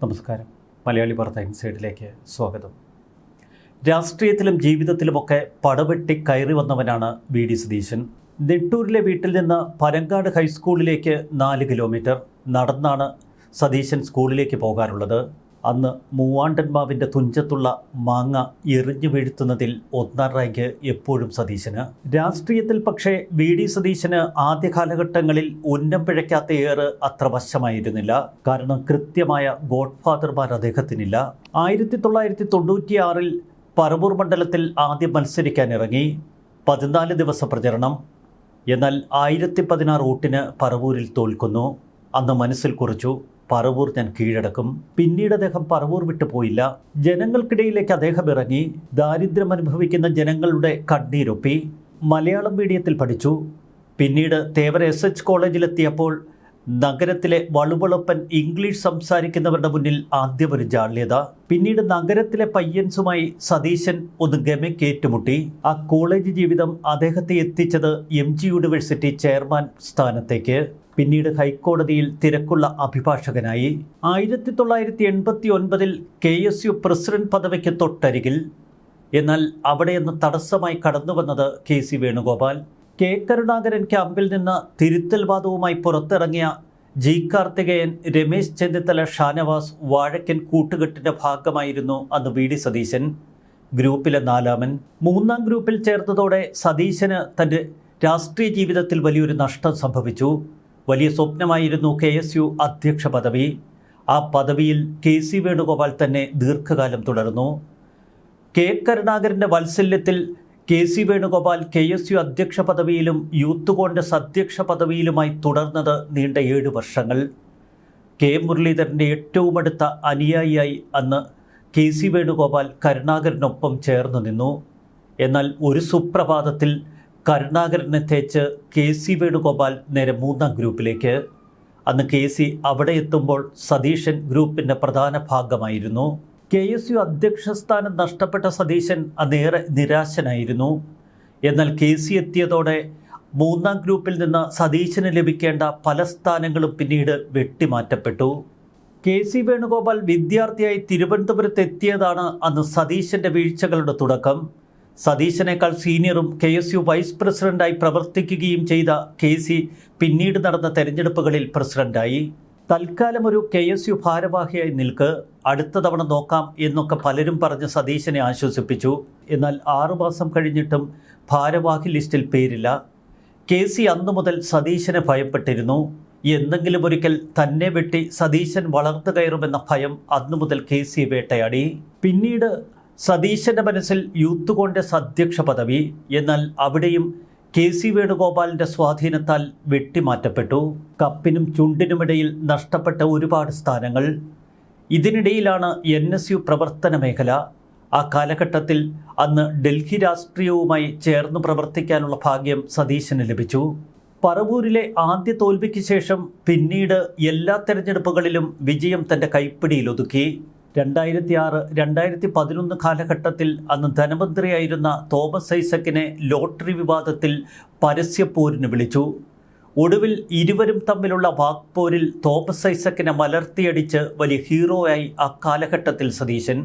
നമസ്കാരം. മലയാളി വാർത്ത ഇൻസൈഡിലേക്ക് സ്വാഗതം. രാഷ്ട്രീയത്തിലും ജീവിതത്തിലുമൊക്കെ പടവെട്ടി കയറി വന്നവനാണ് വി.ഡി. സതീശൻ. നെട്ടൂരിലെ വീട്ടിൽ നിന്ന് പനങ്കാട് ഹൈസ്കൂളിലേക്ക് 4 കിലോമീറ്റർ നടന്നാണ് സതീശൻ സ്കൂളിലേക്ക് പോകാറുള്ളത്. അന്ന് മൂവാണ്ടന്മാവിൻ്റെ തുഞ്ചത്തുള്ള മാങ്ങ എറിഞ്ഞു വീഴ്ത്തുന്നതിൽ 1ാം റാങ്ക് എപ്പോഴും സതീശന്. രാഷ്ട്രീയത്തിൽ പക്ഷേ വി.ഡി. സതീശന് ആദ്യ കാലഘട്ടങ്ങളിൽ ഉന്നം പിഴയ്ക്കാത്ത ഏറ് അത്ര വശമായിരുന്നില്ല. കാരണം കൃത്യമായ ഗോഡ്ഫാദർമാർ അദ്ദേഹത്തിനില്ല. 1996 പറവൂർ മണ്ഡലത്തിൽ ആദ്യം മത്സരിക്കാനിറങ്ങി. 14 ദിവസ പ്രചരണം. എന്നാൽ 1016 വോട്ടിന് പറവൂരിൽ തോൽക്കുന്നു. അന്ന് മനസ്സിൽ കുറിച്ചു, പറവൂർ ഞാൻ കീഴടക്കും. പിന്നീട് അദ്ദേഹം പറവൂർ വിട്ടു പോയില്ല. ജനങ്ങൾക്കിടയിലേക്ക് അദ്ദേഹം ഇറങ്ങി. ദാരിദ്ര്യം അനുഭവിക്കുന്ന ജനങ്ങളുടെ കണ്ണീരൊപ്പി. മലയാളം മീഡിയത്തിൽ പഠിച്ചു. പിന്നീട് തേവര SH കോളേജിലെത്തിയപ്പോൾ നഗരത്തിലെ വളുവളുപ്പൻ ഇംഗ്ലീഷ് സംസാരിക്കുന്നവരുടെ മുന്നിൽ ആദ്യം ഒരു ജാള്യത. പിന്നീട് നഗരത്തിലെ പയ്യൻസുമായി സതീശൻ ഒന്ന് ഗമയ്ക്കേറ്റുമുട്ടി. ആ കോളേജ് ജീവിതം അദ്ദേഹത്തെ എത്തിച്ചത് MG യൂണിവേഴ്സിറ്റി ചെയർമാൻ സ്ഥാനത്തേക്ക്. പിന്നീട് ഹൈക്കോടതിയിൽ തിരക്കുള്ള അഭിഭാഷകനായി. 1989 KSU പ്രസിഡന്റ് പദവിക്ക് തൊട്ടരികിൽ. എന്നാൽ അവിടെയൊന്ന് തടസ്സമായി കടന്നു വന്നത് KC വേണുഗോപാൽ. K കരുണാകരൻ ക്യാമ്പിൽ നിന്ന് തിരുത്തൽ വാദവുമായി പുറത്തിറങ്ങിയ G കാർത്തികേയൻ, രമേശ് ചെന്നിത്തല, ഷാനവാസ്, വാഴക്കൻ കൂട്ടുകെട്ടിൻ്റെ ഭാഗമായിരുന്നു അന്ന് വി.ഡി. സതീശൻ. ഗ്രൂപ്പിലെ 4ാമൻ. 3ാം ഗ്രൂപ്പിൽ ചേർത്തതോടെ സതീശന് തൻ്റെ രാഷ്ട്രീയ ജീവിതത്തിൽ വലിയൊരു നഷ്ടം സംഭവിച്ചു. വലിയ സ്വപ്നമായിരുന്നു KSU അധ്യക്ഷ പദവി. ആ പദവിയിൽ KC വേണുഗോപാൽ തന്നെ ദീർഘകാലം തുടർന്നു. K കരുണാകരൻ്റെ വാത്സല്യത്തിൽ KC വേണുഗോപാൽ KSU അധ്യക്ഷ പദവിയിലും യൂത്ത് കോൺഗ്രസ് അധ്യക്ഷ പദവിയിലുമായി തുടർന്നത് നീണ്ട 7 വർഷങ്ങൾ. K മുരളീധരൻ്റെ ഏറ്റവും അടുത്ത അനുയായിയായി അന്ന് KC വേണുഗോപാൽ കരുണാകരനൊപ്പം ചേർന്ന് നിന്നു. എന്നാൽ ഒരു സുപ്രഭാതത്തിൽ കരുണാകരനെ തേച്ച് KC വേണുഗോപാൽ നേരെ 3ാം ഗ്രൂപ്പിലേക്ക്. അന്ന് KC അവിടെ എത്തുമ്പോൾ സതീശൻ ഗ്രൂപ്പിൻ്റെ പ്രധാന ഭാഗമായിരുന്നു. KSU അധ്യക്ഷ സ്ഥാനം നഷ്ടപ്പെട്ട സതീശൻ അന്നേറെ നിരാശനായിരുന്നു. എന്നാൽ KC എത്തിയതോടെ 3ാം ഗ്രൂപ്പിൽ നിന്ന് സതീശന് ലഭിക്കേണ്ട പല സ്ഥാനങ്ങളും പിന്നീട് വെട്ടിമാറ്റപ്പെട്ടു. KC വേണുഗോപാൽ വിദ്യാർത്ഥിയായി തിരുവനന്തപുരത്ത് എത്തിയതാണ് അന്ന് സതീശൻ്റെ വീഴ്ചകളുടെ തുടക്കം. സതീശനേക്കാൾ സീനിയറും KSU വൈസ് പ്രസിഡന്റായി പ്രവർത്തിക്കുകയും ചെയ്ത KC പിന്നീട് നടന്ന തെരഞ്ഞെടുപ്പുകളിൽ പ്രസിഡന്റായി. തൽക്കാലം ഒരു KSU ഭാരവാഹിയായി നിൽക്ക്, അടുത്ത തവണ നോക്കാം എന്നൊക്കെ പലരും പറഞ്ഞ് സതീശനെ ആശ്വസിപ്പിച്ചു. എന്നാൽ 6 മാസം കഴിഞ്ഞിട്ടും ഭാരവാഹി ലിസ്റ്റിൽ പേരില്ല. KC അന്നു മുതൽ സതീശനെ ഭയപ്പെട്ടിരുന്നു. എന്തെങ്കിലും ഒരിക്കൽ തന്നെ വെട്ടി സതീശൻ വളർന്നു കയറുമെന്ന ഭയം അന്നു മുതൽ KC വേട്ടയാടി. പിന്നീട് സതീശൻ്റെ മനസ്സിൽ യൂത്ത് കോൺഗ്രസ് അധ്യക്ഷ പദവി. എന്നാൽ അവിടെയും KC വേണുഗോപാലിൻ്റെ സ്വാധീനത്താൽ വെട്ടിമാറ്റപ്പെട്ടു. കപ്പിനും ചുണ്ടിനുമിടയിൽ നഷ്ടപ്പെട്ട ഒരുപാട് സ്ഥാനങ്ങൾ. ഇതിനിടയിലാണ് NSU പ്രവർത്തന മേഖല. ആ കാലഘട്ടത്തിൽ അന്ന് ഡൽഹി രാഷ്ട്രീയവുമായി ചേർന്ന് പ്രവർത്തിക്കാനുള്ള ഭാഗ്യം സതീശന് ലഭിച്ചു. പറവൂരിലെ ആദ്യ തോൽവിക്ക് ശേഷം പിന്നീട് എല്ലാ തെരഞ്ഞെടുപ്പുകളിലും വിജയം തൻ്റെ കൈപ്പിടിയിലൊതുക്കി. 2006-2011 കാലഘട്ടത്തിൽ അന്ന് ധനമന്ത്രിയായിരുന്ന തോമസ് ഐസക്കിനെ ലോട്ടറി വിവാദത്തിൽ പരസ്യപ്പോരിന് വിളിച്ചു. ഒടുവിൽ ഇരുവരും തമ്മിലുള്ള വാക്പോരിൽ തോമസ് ഐസക്കിനെ മലർത്തിയടിച്ച് വലിയ ഹീറോയായി ആ കാലഘട്ടത്തിൽ സതീശൻ.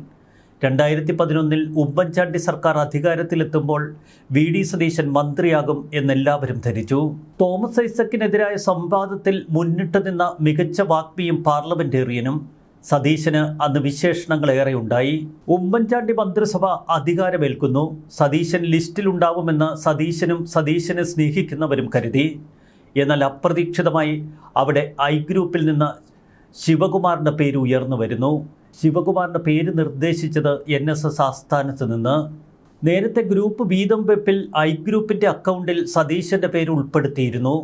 2011 ഉമ്മൻചാണ്ടി സർക്കാർ അധികാരത്തിലെത്തുമ്പോൾ വി.ഡി. സതീശൻ മന്ത്രിയാകും എന്നെല്ലാവരും ധരിച്ചു. തോമസ് ഐസക്കിനെതിരായ സംവാദത്തിൽ മുന്നിട്ട് നിന്ന മികച്ച വാഗ്മിയും പാർലമെന്റേറിയനും. സതീശന് അന്ന് വിശേഷണങ്ങളേറെ ഉണ്ടായി. ഉമ്മൻചാണ്ടി മന്ത്രിസഭ അധികാരമേൽക്കുന്നു. സതീശൻ ലിസ്റ്റിലുണ്ടാവുമെന്ന് സതീശനും സതീശനെ സ്നേഹിക്കുന്നവരും കരുതി. എന്നാൽ അപ്രതീക്ഷിതമായി അവിടെ I ഗ്രൂപ്പിൽ നിന്ന് ശിവകുമാറിൻ്റെ പേര് ഉയർന്നു വരുന്നു. ശിവകുമാറിൻ്റെ പേര് നിർദ്ദേശിച്ചത് NSS ആസ്ഥാനത്ത് നിന്ന്. നേരത്തെ ഗ്രൂപ്പ് വീതം വെപ്പിൽ I ഗ്രൂപ്പിൻ്റെ അക്കൗണ്ടിൽ സതീശൻ്റെ പേര് ഉൾപ്പെടുത്തിയിരുന്നു.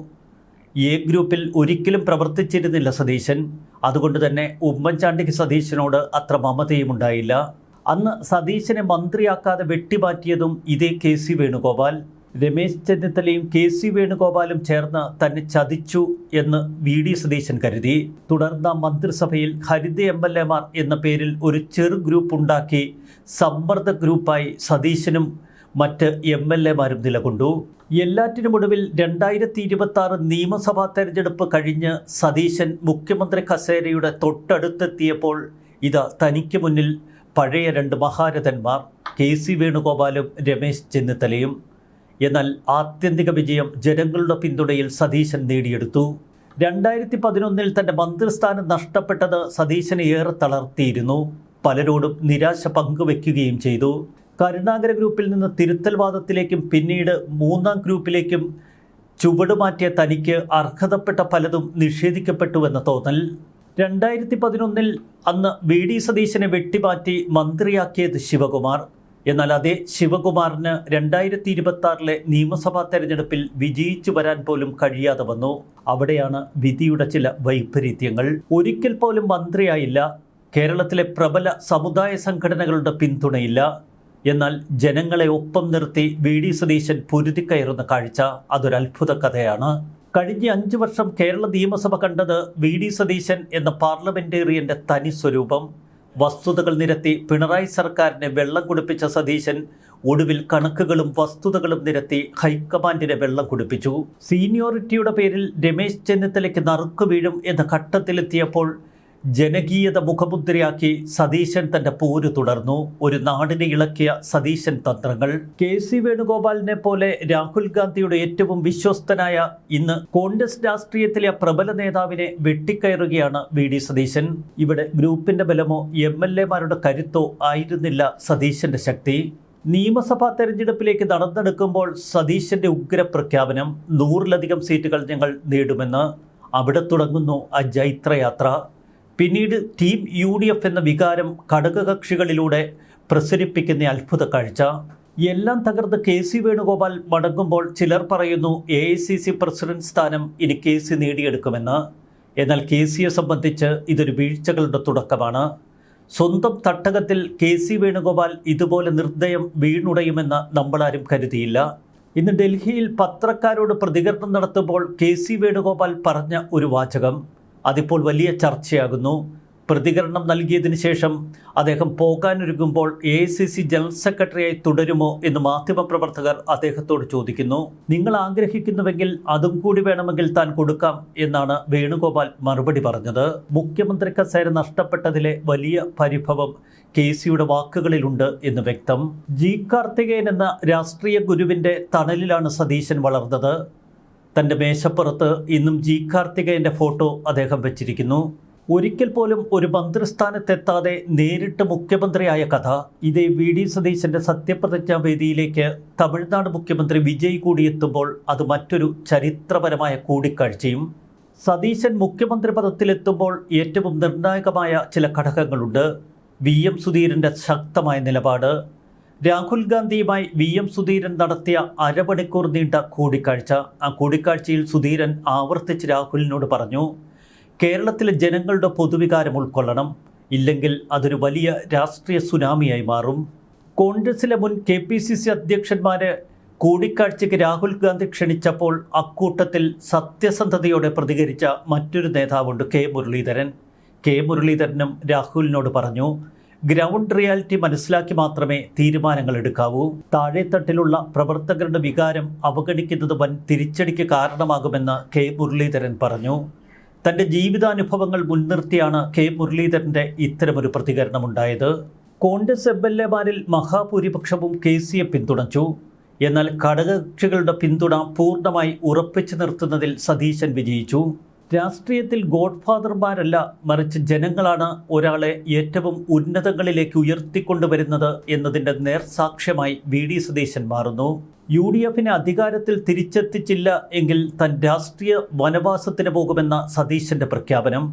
A ഗ്രൂപ്പിൽ ഒരിക്കലും പ്രവർത്തിച്ചിരുന്നില്ല സതീശൻ. അതുകൊണ്ട് തന്നെ ഉമ്മൻചാണ്ടിക്ക് സതീശനോട് അത്ര മമതയും ഉണ്ടായില്ല. അന്ന് സതീശനെ മന്ത്രിയാക്കാതെ വെട്ടിമാറ്റിയതും ഇതേ KC വേണുഗോപാൽ. രമേശ് ചെന്നിത്തലയും KC വേണുഗോപാലും ചേർന്ന് തന്നെ ചതിച്ചു എന്ന് വി.ഡി. സതീശൻ കരുതി. തുടർന്ന മന്ത്രിസഭയിൽ ഹരിത MLA-മാർ എന്ന പേരിൽ ഒരു ചെറു ഗ്രൂപ്പ് ഉണ്ടാക്കി സമ്മർദ്ദ ഗ്രൂപ്പായി സതീശനും മറ്റ് MLA-മാരും നിലകൊണ്ടു. എല്ലാറ്റിനുമൊടുവിൽ 2026 നിയമസഭാ തെരഞ്ഞെടുപ്പ് കഴിഞ്ഞ് സതീശൻ മുഖ്യമന്ത്രി കസേരയുടെ തൊട്ടടുത്തെത്തിയപ്പോൾ ഇതാ തനിക്ക് മുന്നിൽ പഴയ രണ്ട് മഹാരഥന്മാർ KC വേണുഗോപാലും രമേശ് ചെന്നിത്തലയും. എന്നാൽ ആത്യന്തിക വിജയം ജനങ്ങളുടെ പിന്തുണയിൽ സതീശൻ നേടിയെടുത്തു. 2011 തൻ്റെ മന്ത്രിസ്ഥാനം നഷ്ടപ്പെട്ടത് സതീശനെ ഏറെ തളർത്തിയിരുന്നു. പലരോടും നിരാശ പങ്കുവെക്കുകയും ചെയ്തു. കരുണാകര ഗ്രൂപ്പിൽ നിന്ന് തിരുത്തൽവാദത്തിലേക്കും പിന്നീട് മൂന്നാം ഗ്രൂപ്പിലേക്കും ചുവടുമാറ്റിയ തനിക്ക് അർഹതപ്പെട്ട പലതും നിഷേധിക്കപ്പെട്ടുവെന്ന തോന്നൽ. 2011 അന്ന് VD സതീശനെ വെട്ടിമാറ്റി മന്ത്രിയാക്കിയത് ശിവകുമാർ. എന്നാൽ അതേ ശിവകുമാറിന് 2026 നിയമസഭാ തെരഞ്ഞെടുപ്പിൽ വിജയിച്ചു വരാൻ പോലും കഴിയാതെ വന്നു. അവിടെയാണ് വിധിയുടെ ചില വൈപരീത്യങ്ങൾ. ഒരിക്കൽ പോലും മന്ത്രിയായില്ല. കേരളത്തിലെ പ്രബല സമുദായ സംഘടനകളുടെ പിന്തുണയില്ല. എന്നാൽ ജനങ്ങളെ ഒപ്പം നിർത്തി VD സതീശൻ പൊരുതിക്കയറുന്ന കാഴ്ച അതൊരത്ഭുത കഥയാണ്. കഴിഞ്ഞ 5 വർഷം കേരള നിയമസഭ കണ്ടത് VD സതീശൻ എന്ന പാർലമെന്റേറിയന്റെ തനി സ്വരൂപം. വസ്തുതകൾ നിരത്തി പിണറായി സർക്കാരിനെ വെള്ളം കുടിപ്പിച്ച സതീശൻ ഒടുവിൽ കണക്കുകളും വസ്തുതകളും നിരത്തി ഹൈക്കമാൻഡിനെ വെള്ളം കുടിപ്പിച്ചു. സീനിയോറിറ്റിയുടെ പേരിൽ രമേശ് ചെന്നിത്തലയ്ക്ക് നറുക്കു വീഴും എന്ന ഘട്ടത്തിലെത്തിയപ്പോൾ ജനകീയത മുഖമുദ്രയാക്കി സതീശൻ തന്റെ പോര് തുടർന്നു. ഒരു നാടിനെ ഇളക്കിയ സതീശൻ തന്ത്രങ്ങൾ. KC വേണുഗോപാലിനെ പോലെ രാഹുൽ ഗാന്ധിയുടെ ഏറ്റവും വിശ്വസ്തനായ ഇന്ന് കോൺഗ്രസ് രാഷ്ട്രീയത്തിലെ പ്രബല നേതാവിനെ വെട്ടിക്കയറുകയാണ് VD സതീശൻ. ഇവിടെ ഗ്രൂപ്പിന്റെ ബലമോ MLA-മാരുടെ കരുത്തോ ആയിരുന്നില്ല സതീശന്റെ ശക്തി. നിയമസഭാ തെരഞ്ഞെടുപ്പിലേക്ക് നടന്നെടുക്കുമ്പോൾ സതീശന്റെ ഉഗ്രപ്രഖ്യാപനം 100-ലധികം സീറ്റുകൾ ഞങ്ങൾ നേടുമെന്ന്. അവിടെ തുടങ്ങുന്നു ആ ജൈത്രയാത്ര. പിന്നീട് ടീം UDF എന്ന വികാരം ഘടകകക്ഷികളിലൂടെ പ്രസരിപ്പിക്കുന്ന അത്ഭുത കാഴ്ച. എല്ലാം തകർന്ന് KC വേണുഗോപാൽ മടങ്ങുമ്പോൾ ചിലർ പറയുന്നു AICC പ്രസിഡന്റ് സ്ഥാനം ഇനി KC നേടിയെടുക്കുമെന്ന്. എന്നാൽ KCയെ സംബന്ധിച്ച് ഇതൊരു വീഴ്ചകളുടെ തുടക്കമാണ്. സ്വന്തം തട്ടകത്തിൽ KC വേണുഗോപാൽ ഇതുപോലെ നിർദ്ദയം വീണുടയുമെന്ന് നമ്മളാരും കരുതിയില്ല. ഇന്ന് ഡൽഹിയിൽ പത്രക്കാരോട് പ്രതികരണം നടത്തുമ്പോൾ KC വേണുഗോപാൽ പറഞ്ഞ ഒരു വാചകം അതിപ്പോൾ വലിയ ചർച്ചയാകുന്നു. പ്രതികരണം നൽകിയതിനു ശേഷം അദ്ദേഹം പോകാനൊരുങ്ങുമ്പോൾ AICC ജനറൽ സെക്രട്ടറിയായി തുടരുമോ എന്ന് മാധ്യമപ്രവർത്തകർ അദ്ദേഹത്തോട് ചോദിക്കുന്നു. നിങ്ങൾ ആഗ്രഹിക്കുന്നുവെങ്കിൽ അതും കൂടി വേണമെങ്കിൽ താൻ കൊടുക്കാം എന്നാണ് വേണുഗോപാൽ മറുപടി പറഞ്ഞത്. മുഖ്യമന്ത്രി കസേര നഷ്ടപ്പെട്ടതിലെ വലിയ പരിഭവം KCയുടെ വാക്കുകളിലുണ്ട് എന്ന് വ്യക്തം. G കാർത്തികേയൻ എന്ന രാഷ്ട്രീയ ഗുരുവിൻ്റെ തണലിലാണ് സതീശൻ വളർന്നത്. തൻ്റെ മേശപ്പുറത്ത് ഇന്നും G കാർത്തികേയൻ്റെ ഫോട്ടോ അദ്ദേഹം വെച്ചിരിക്കുന്നു. ഒരിക്കൽ പോലും ഒരു മന്ത്രിസ്ഥാനത്തെത്താതെ നേരിട്ട് മുഖ്യമന്ത്രിയായ കഥ. ഇതേ VD സതീശൻ്റെ സത്യപ്രതിജ്ഞാ വേദിയിലേക്ക് തമിഴ്നാട് മുഖ്യമന്ത്രി വിജയ് കൂടി എത്തുമ്പോൾ അത് മറ്റൊരു ചരിത്രപരമായ കൂടിക്കാഴ്ചയും. സതീശൻ മുഖ്യമന്ത്രി പദത്തിലെത്തുമ്പോൾ ഏറ്റവും നിർണായകമായ ചില ഘടകങ്ങളുണ്ട്. VM സുധീരൻ്റെ ശക്തമായ നിലപാട്. രാഹുൽ ഗാന്ധിയുമായി VM സുധീരൻ നടത്തിയ അരമണിക്കൂർ നീണ്ട കൂടിക്കാഴ്ച. ആ കൂടിക്കാഴ്ചയിൽ സുധീരൻ ആവർത്തിച്ച് രാഹുലിനോട് പറഞ്ഞു, കേരളത്തിലെ ജനങ്ങളുടെ പൊതുവികാരം ഉൾക്കൊള്ളണം, ഇല്ലെങ്കിൽ അതൊരു വലിയ രാഷ്ട്രീയ സുനാമിയായി മാറും. കോൺഗ്രസിലെ മുൻ KPCC അധ്യക്ഷന്മാരെ കൂടിക്കാഴ്ചയ്ക്ക് രാഹുൽ ഗാന്ധി ക്ഷണിച്ചപ്പോൾ അക്കൂട്ടത്തിൽ സത്യസന്ധതയോടെ പ്രതികരിച്ച മറ്റൊരു നേതാവുണ്ട്, മുരളീധരൻ. മുരളീധരനും രാഹുലിനോട് പറഞ്ഞു, ഗ്രൗണ്ട് റിയാലിറ്റി മനസ്സിലാക്കി മാത്രമേ തീരുമാനങ്ങൾ എടുക്കാവൂ. താഴെത്തട്ടിലുള്ള പ്രവർത്തകരുടെ വികാരം അവഗണിക്കുന്നത് വൻ തിരിച്ചടിക്ക് കാരണമാകുമെന്ന് മുരളീധരൻ പറഞ്ഞു. തൻ്റെ ജീവിതാനുഭവങ്ങൾ മുൻനിർത്തിയാണ് മുരളീധരൻ്റെ ഇത്തരമൊരു പ്രതികരണമുണ്ടായത്. കോൺഗ്രസ് MLA-മാരിൽ മഹാഭൂരിപക്ഷവും KCയെ പിന്തുണച്ചു. എന്നാൽ ഘടകകക്ഷികളുടെ പിന്തുണ പൂർണ്ണമായി ഉറപ്പിച്ചു നിർത്തുന്നതിൽ സതീശൻ വിജയിച്ചു. രാഷ്ട്രീയത്തിൽ ഗോഡ്ഫാദർമാരല്ല, മറിച്ച് ജനങ്ങളാണ് ഒരാളെ ഏറ്റവും ഉന്നതങ്ങളിലേക്ക് ഉയർത്തിക്കൊണ്ടുവരുന്നത് എന്നതിൻ്റെ നേർസാക്ഷ്യമായി VD സതീശൻ മാറുന്നു. UDFനെ അധികാരത്തിൽ തിരിച്ചെത്തിച്ചില്ല എങ്കിൽ താൻ രാഷ്ട്രീയ വനവാസത്തിന് പോകുമെന്ന സതീശൻ്റെ പ്രഖ്യാപനം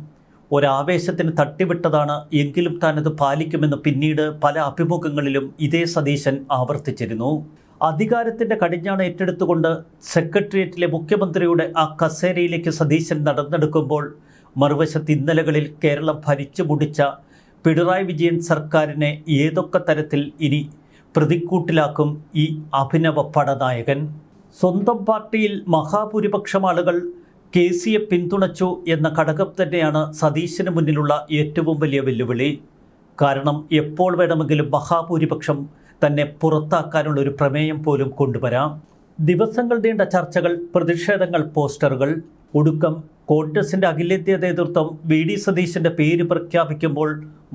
ഒരാവേശത്തിന് തട്ടിവിട്ടതാണ്. എങ്കിലും താനത് പാലിക്കുമെന്ന് പിന്നീട് പല അഭിമുഖങ്ങളിലും ഇതേ സതീശൻ ആവർത്തിച്ചിരുന്നു. അധികാരത്തിൻ്റെ കടിഞ്ഞാണ് ഏറ്റെടുത്തുകൊണ്ട് സെക്രട്ടേറിയറ്റിലെ മുഖ്യമന്ത്രിയുടെ ആ കസേരയിലേക്ക് സതീശൻ നടന്നെടുക്കുമ്പോൾ മറുവശത്ത് ഇന്നലകളിൽ കേരളം ഭരിച്ചു മുടിച്ച പിണറായി വിജയൻ സർക്കാരിനെ ഏതൊക്കെ തരത്തിൽ ഇനി പ്രതിക്കൂട്ടിലാക്കും ഈ അഭിനവ പടനായകൻ. സ്വന്തം പാർട്ടിയിൽ മഹാഭൂരിപക്ഷം ആളുകൾ KCയെ പിന്തുണച്ചു എന്ന ഘടകം തന്നെയാണ് സതീശന് മുന്നിലുള്ള ഏറ്റവും വലിയ വെല്ലുവിളി. കാരണം എപ്പോൾ വേണമെങ്കിലും മഹാഭൂരിപക്ഷം തന്നെ പുറത്താക്കാനുള്ള ഒരു പ്രമേയം പോലും കൊണ്ടുവരാം. ദിവസങ്ങൾ നീണ്ട ചർച്ചകൾ, പ്രതിഷേധങ്ങൾ, പോസ്റ്ററുകൾ. ഒടുക്കം കോൺഗ്രസിന്റെ അഖിലേന്ത്യാ നേതൃത്വം വി.ഡി. സതീശന്റെ പേര് പ്രഖ്യാപിക്കുമ്പോൾ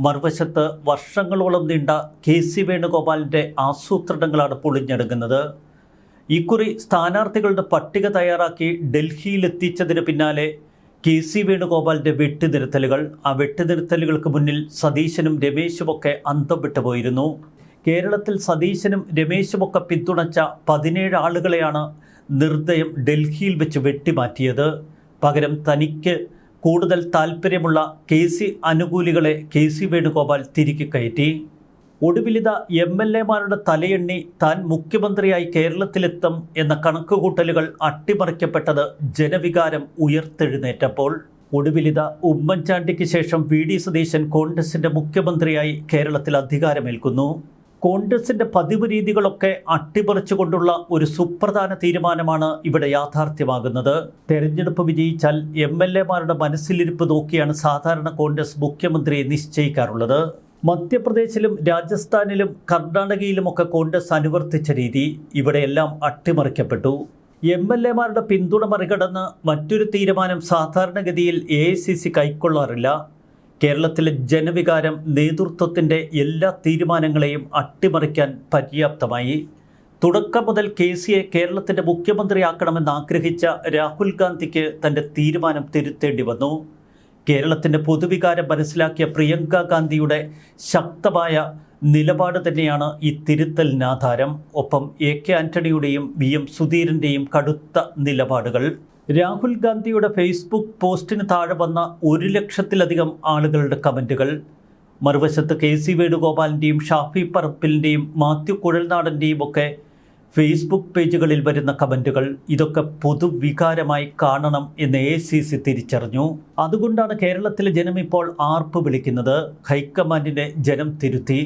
മറുവശത്ത് വർഷങ്ങളോളം നീണ്ട കെ.സി. വേണുഗോപാലിന്റെ ആസൂത്രണങ്ങളാണ് പൊളിഞ്ഞടുങ്ങുന്നത്. ഇക്കുറി സ്ഥാനാർത്ഥികളുടെ പട്ടിക തയ്യാറാക്കി ഡൽഹിയിലെത്തിച്ചതിന് പിന്നാലെ കെ.സി. വേണുഗോപാലിന്റെ വെട്ടിനിരത്തലുകൾ. ആ വെട്ടിനിരത്തലുകൾക്ക് മുന്നിൽ സതീശനും രമേശുമൊക്കെ അന്തം വിട്ടുപോയിരുന്നു. കേരളത്തിൽ സതീശനും രമേശുമൊക്കെ പിന്തുണച്ച 17 ആളുകളെയാണ് നിർദ്ദയം ഡൽഹിയിൽ വെച്ച് വെട്ടിമാറ്റിയത്. പകരം തനിക്ക് കൂടുതൽ താല്പര്യമുള്ള കെ.സി. അനുകൂലികളെ കെ.സി. വേണുഗോപാൽ തിരികെ കയറ്റി. ഒടുവിലിത എം.എൽ.എമാരുടെ തലയെണ്ണി താൻ മുഖ്യമന്ത്രിയായി കേരളത്തിലെത്തും എന്ന കണക്കുകൂട്ടലുകൾ അട്ടിമറിക്കപ്പെട്ടത് ജനവികാരം ഉയർത്തെഴുന്നേറ്റപ്പോൾ. ഒടുവിലിത ഉമ്മൻചാണ്ടിക്ക് ശേഷം വി.ഡി. സതീശൻ കോൺഗ്രസിന്റെ മുഖ്യമന്ത്രിയായി കേരളത്തിൽ അധികാരമേൽക്കുന്നു. കോൺഗ്രസിന്റെ പതിവ് രീതികളൊക്കെ അട്ടിമറിച്ചുകൊണ്ടുള്ള ഒരു സുപ്രധാന തീരുമാനമാണ് ഇവിടെ യാഥാർത്ഥ്യമാകുന്നത്. തെരഞ്ഞെടുപ്പ് വിജയിച്ചാൽ എം.എൽ.എമാരുടെ മനസ്സിലിരിപ്പ് നോക്കിയാണ് സാധാരണ കോൺഗ്രസ് മുഖ്യമന്ത്രിയെ നിശ്ചയിക്കാറുള്ളത്. മധ്യപ്രദേശിലും രാജസ്ഥാനിലും കർണാടകയിലുമൊക്കെ കോൺഗ്രസ് അനുവർത്തിച്ച രീതി ഇവിടെയെല്ലാം അട്ടിമറിക്കപ്പെട്ടു. എം.എൽ.എമാരുടെ പിന്തുണ മറികടന്ന് മറ്റൊരു തീരുമാനം സാധാരണഗതിയിൽ എ.ഐ.സി.സി കൈക്കൊള്ളാറില്ല. കേരളത്തിലെ ജനവികാരം നേതൃത്വത്തിൻ്റെ എല്ലാ തീരുമാനങ്ങളെയും അട്ടിമറിക്കാൻ പര്യാപ്തമായി. തുടക്കം മുതൽ കെ.സിയെ കേരളത്തിൻ്റെ മുഖ്യമന്ത്രിയാക്കണമെന്ന് ആഗ്രഹിച്ച രാഹുൽ ഗാന്ധിക്ക് തൻ്റെ തീരുമാനം തിരുത്തേണ്ടി വന്നു. കേരളത്തിൻ്റെ പൊതുവികാരം മനസ്സിലാക്കിയ പ്രിയങ്ക ഗാന്ധിയുടെ ശക്തമായ നിലപാട് തന്നെയാണ് ഈ തിരുത്തലിനാധാരം. ഒപ്പം എ.കെ. ആന്റണിയുടെയും വി.എം. സുധീരൻ്റെയും കടുത്ത നിലപാടുകൾ. രാഹുൽ ഗാന്ധിയുടെ ഫേസ്ബുക്ക് പോസ്റ്റിന് താഴെ വന്ന 1 ലക്ഷത്തിലധികം ആളുകളുടെ കമൻറ്റുകൾ. മറുവശത്ത് കെ.സി. വേണുഗോപാലിൻ്റെയും ഷാഫി പറമ്പിലിൻ്റെയും മാത്യു കുഴൽനാടൻ്റെയും ഒക്കെ ഫേസ്ബുക്ക് പേജുകളിൽ വരുന്ന കമൻറ്റുകൾ. ഇതൊക്കെ പൊതുവികാരമായി കാണണം എന്ന് എ.ഐ.സി.സി തിരിച്ചറിഞ്ഞു. അതുകൊണ്ടാണ് കേരളത്തിലെ ജനം ഇപ്പോൾ ആർപ്പ് വിളിക്കുന്നത്. ഹൈക്കമാൻഡിനെ ജനം തിരുത്തി.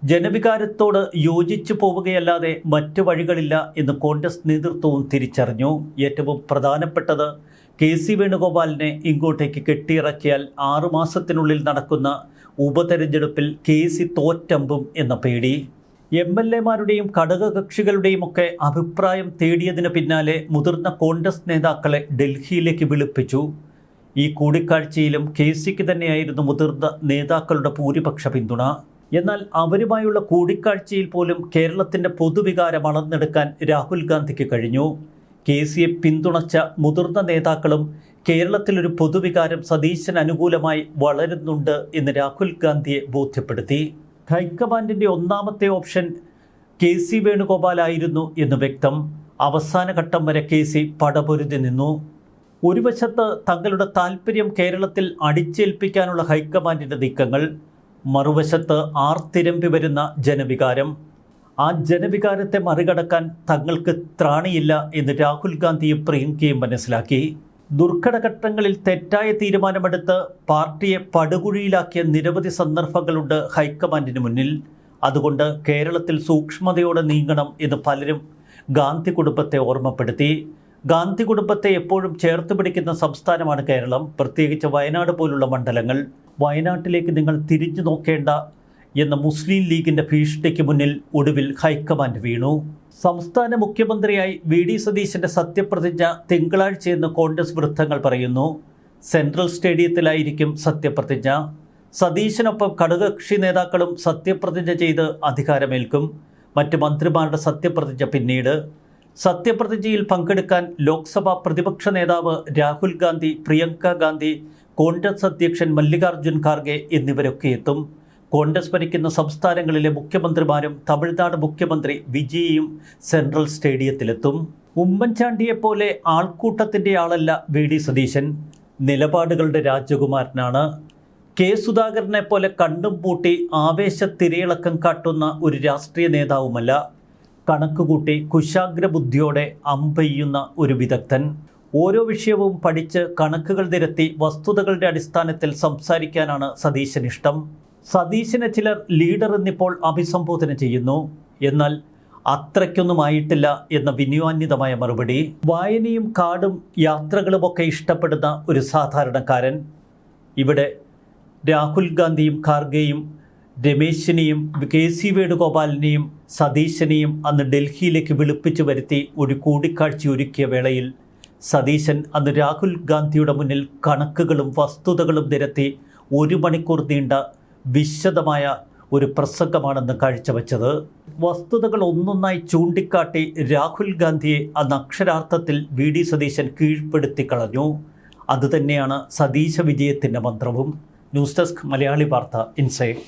ജനവികാരത്തോട് യോജിച്ചു പോവുകയല്ലാതെ മറ്റു വഴികളില്ല എന്ന് കോൺഗ്രസ് നേതൃത്വവും തിരിച്ചറിഞ്ഞു. ഏറ്റവും പ്രധാനപ്പെട്ടത് കെ.സി. വേണുഗോപാലിനെ ഇങ്ങോട്ടേക്ക് കെട്ടിയിറക്കിയാൽ 6 മാസത്തിനുള്ളിൽ നടക്കുന്ന ഉപതെരഞ്ഞെടുപ്പിൽ കെ.സി. തോറ്റമ്പും എന്ന പേടി. എം.എൽ.എമാരുടെയും ഘടകകക്ഷികളുടെയും ഒക്കെ അഭിപ്രായം തേടിയതിന് പിന്നാലെ മുതിർന്ന കോൺഗ്രസ് നേതാക്കളെ ഡൽഹിയിലേക്ക് വിളിപ്പിച്ചു. ഈ കൂടിക്കാഴ്ചയിലും കെ.സിക്ക് തന്നെയായിരുന്നു മുതിർന്ന നേതാക്കളുടെ ഭൂരിപക്ഷ പിന്തുണ. എന്നാൽ അവരുമായുള്ള കൂടിക്കാഴ്ചയിൽ പോലും കേരളത്തിൻ്റെ പൊതുവികാരം അളന്നെടുക്കാൻ രാഹുൽ ഗാന്ധിക്ക് കഴിഞ്ഞു. കെ.സിയെ പിന്തുണച്ച മുതിർന്ന നേതാക്കളും കേരളത്തിലൊരു പൊതുവികാരം സതീശന് അനുകൂലമായി വളരുന്നുണ്ട് എന്ന് രാഹുൽ ഗാന്ധിയെ ബോധ്യപ്പെടുത്തി. ഹൈക്കമാൻഡിൻ്റെ ഒന്നാമത്തെ ഓപ്ഷൻ കെ.സി. വേണുഗോപാലായിരുന്നു എന്ന് വ്യക്തം. അവസാന ഘട്ടം വരെ കെ.സി പടപൊരുതി നിന്നു. ഒരു വശത്ത് തങ്ങളുടെ താൽപ്പര്യം കേരളത്തിൽ അടിച്ചേൽപ്പിക്കാനുള്ള ഹൈക്കമാൻഡിൻ്റെ നീക്കങ്ങൾ, മറുവശത്ത് ആർത്തിരമ്പി വരുന്ന ജനവികാരം. ആ ജനവികാരത്തെ മറികടക്കാൻ തങ്ങൾക്ക് ത്രാണിയില്ല എന്ന് രാഹുൽ ഗാന്ധിയും പ്രിയങ്കയും മനസ്സിലാക്കി. ദുർഘടഘട്ടങ്ങളിൽ തെറ്റായ തീരുമാനമെടുത്ത് പാർട്ടിയെ പടുകുഴിയിലാക്കിയ നിരവധി സന്ദർഭങ്ങളുണ്ട് ഹൈക്കമാൻഡിന് മുന്നിൽ. അതുകൊണ്ട് കേരളത്തിൽ സൂക്ഷ്മതയോടെ നീങ്ങണം എന്ന് പലരും ഗാന്ധി കുടുംബത്തെ ഓർമ്മപ്പെടുത്തി. ഗാന്ധി കുടുംബത്തെ എപ്പോഴും ചേർത്ത് പിടിക്കുന്ന സംസ്ഥാനമാണ് കേരളം, പ്രത്യേകിച്ച് വയനാട് പോലുള്ള മണ്ഡലങ്ങൾ. വയനാട്ടിലേക്ക് നിങ്ങൾ തിരിഞ്ഞു നോക്കേണ്ട എന്ന മുസ്ലിം ലീഗിൻ്റെ ഭീഷണിക്ക് മുന്നിൽ ഒടുവിൽ ഹൈക്കമാൻഡ് വീണു. സംസ്ഥാന മുഖ്യമന്ത്രിയായി വി.ഡി. സതീശൻ്റെ സത്യപ്രതിജ്ഞ തിങ്കളാഴ്ചയെന്ന് കോൺഗ്രസ് വൃത്തങ്ങൾ പറയുന്നു. സെൻട്രൽ സ്റ്റേഡിയത്തിലായിരിക്കും സത്യപ്രതിജ്ഞ. സതീശനൊപ്പം ഘടകകക്ഷി നേതാക്കളും സത്യപ്രതിജ്ഞ ചെയ്ത് അധികാരമേൽക്കും. മറ്റ് മന്ത്രിമാരുടെ സത്യപ്രതിജ്ഞ പിന്നീട്. സത്യപ്രതിജ്ഞയിൽ പങ്കെടുക്കാൻ ലോക്സഭാ പ്രതിപക്ഷ നേതാവ് രാഹുൽ ഗാന്ധി, പ്രിയങ്ക ഗാന്ധി, കോൺഗ്രസ് അധ്യക്ഷൻ മല്ലികാർജ്ജുൻ ഖാർഗെ എന്നിവരൊക്കെ എത്തും. കോൺഗ്രസ് ഭരിക്കുന്ന സംസ്ഥാനങ്ങളിലെ മുഖ്യമന്ത്രിമാരും തമിഴ്നാട് മുഖ്യമന്ത്രി വിജയിയും സെൻട്രൽ സ്റ്റേഡിയത്തിലെത്തും. ഉമ്മൻചാണ്ടിയെപ്പോലെ ആൾക്കൂട്ടത്തിൻ്റെ ആളല്ല വി.ഡി. സതീശൻ. നിലപാടുകളുടെ രാജകുമാരനാണ്. കെ. സുധാകരനെ പോലെ കണ്ണും പൂട്ടി ആവേശത്തിരയിളക്കം കാട്ടുന്ന ഒരു രാഷ്ട്രീയ നേതാവുമല്ല. കണക്കുകൂട്ടി കുശാഗ്രബുദ്ധിയോടെ അമ്പെയ്യുന്ന ഒരു വിദഗ്ധൻ. ഓരോ വിഷയവും പഠിച്ച് കണക്കുകൾ നിരത്തി വസ്തുതകളുടെ അടിസ്ഥാനത്തിൽ സംസാരിക്കാനാണ് സതീശന് ഇഷ്ടം. സതീശനെ ചിലർ ലീഡർ എന്നിപ്പോൾ അഭിസംബോധന ചെയ്യുന്നു. എന്നാൽ അത്രയ്ക്കൊന്നുമായിട്ടില്ല എന്ന വിനയാന്വിതമായ മറുപടി. വായനയും കാടും യാത്രകളുമൊക്കെ ഇഷ്ടപ്പെടുന്ന ഒരു സാധാരണക്കാരൻ. ഇവിടെ രാഹുൽ ഗാന്ധിയും ഖാർഗെയും രമേശിനെയും KC വേണുഗോപാലിനെയും സതീശനെയും അന്ന് ഡൽഹിയിലേക്ക് വിളിപ്പിച്ചു വരുത്തി ഒരു കൂടിക്കാഴ്ച ഒരുക്കിയ വേളയിൽ സതീശൻ അന്ന് രാഹുൽ ഗാന്ധിയുടെ മുന്നിൽ കണക്കുകളും വസ്തുതകളും നിരത്തി 1 മണിക്കൂർ നീണ്ട വിശദമായ ഒരു പ്രസംഗമാണെന്ന് കാഴ്ചവെച്ചത്. വസ്തുതകൾ ഒന്നൊന്നായി ചൂണ്ടിക്കാട്ടി രാഹുൽ ഗാന്ധിയെ അന്ന് അക്ഷരാർത്ഥത്തിൽ VD സതീശൻ കീഴ്പ്പെടുത്തി കളഞ്ഞു. അതുതന്നെയാണ് സതീശ വിജയത്തിൻ്റെ മന്ത്രവും. ന്യൂസ് ഡെസ്ക് മലയാളി വാർത്ത ഇൻസൈഡ്.